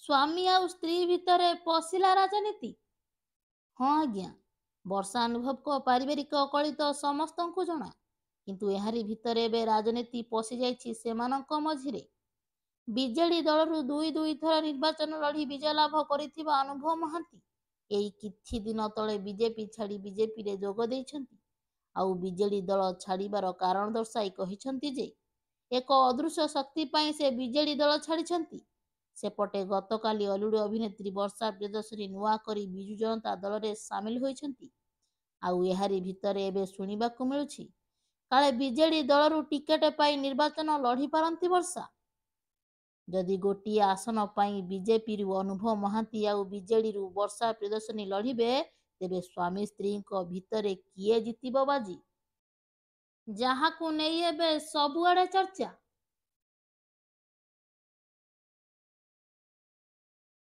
ସ୍ୱାମୀ ଆଉ ସ୍ତ୍ରୀ ଭିତରେ ପଶିଲା ରାଜନୀତି? ହଁ ଆଜ୍ଞା, ବର୍ଷା ଅନୁଭବଙ୍କ ପାରିବାରିକ କଳି ତ ସମସ୍ତଙ୍କୁ ଜଣା। କିନ୍ତୁ ଏହାରି ଭିତରେ ଏବେ ରାଜନୀତି ପଶିଯାଇଛି ସେମାନଙ୍କ ମଝିରେ। ବିଜେଡି ଦଳରୁ ଦୁଇ ଥର ନିର୍ବାଚନ ଲଢ଼ି ବିଜୟ ଲାଭ କରିଥିବା ଅନୁଭବ ମହାନ୍ତି ଏଇ କିଛି ଦିନ ତଳେ ବିଜେପି ଛାଡ଼ି ବିଜେପିରେ ଯୋଗ ଦେଇଛନ୍ତି। ଆଉ ବିଜେଡି ଦଳ ଛାଡ଼ିବାର କାରଣ ଦର୍ଶାଇ କହିଛନ୍ତି ଯେ ଏକ ଅଦୃଶ୍ୟ ଶକ୍ତି ପାଇଁ ସେ ବିଜେଡି ଦଳ ଛାଡ଼ିଛନ୍ତି। ସେପଟେ ଗତକାଲି ଅଲିଉଡ ଅଭିନେତ୍ରୀ ବର୍ଷା ପ୍ରିୟଦର୍ଶିନୀ ନୂଆ କରି ବିଜୁ ଜନତା ଦଳରେ ସାମିଲ ହୋଇଛନ୍ତି। ଆଉ ଏହାରି ଭିତରେ ଏବେ ଶୁଣିବାକୁ ମିଳୁଛି କାଳେ ବିଜେଡି ଦଳରୁ ଟିକେଟ ପାଇ ନିର୍ବାଚନ ଲଢ଼ି ପାରନ୍ତି ବର୍ଷା। ଯଦି ଗୋଟିଏ ଆସନ ପାଇଁ ବିଜେପିରୁ ଅନୁଭବ ମହାନ୍ତି ଆଉ ବିଜେଡିରୁ ବର୍ଷା ପ୍ରିୟଦର୍ଶିନୀ ଲଢ଼ିବେ, ତେବେ ସ୍ୱାମୀ ସ୍ତ୍ରୀଙ୍କ ଭିତରେ କିଏ ଜିତିବ ବାଜି? ଯାହାକୁ ନେଇ ଏବେ ସବୁଆଡେ ଚର୍ଚ୍ଚା।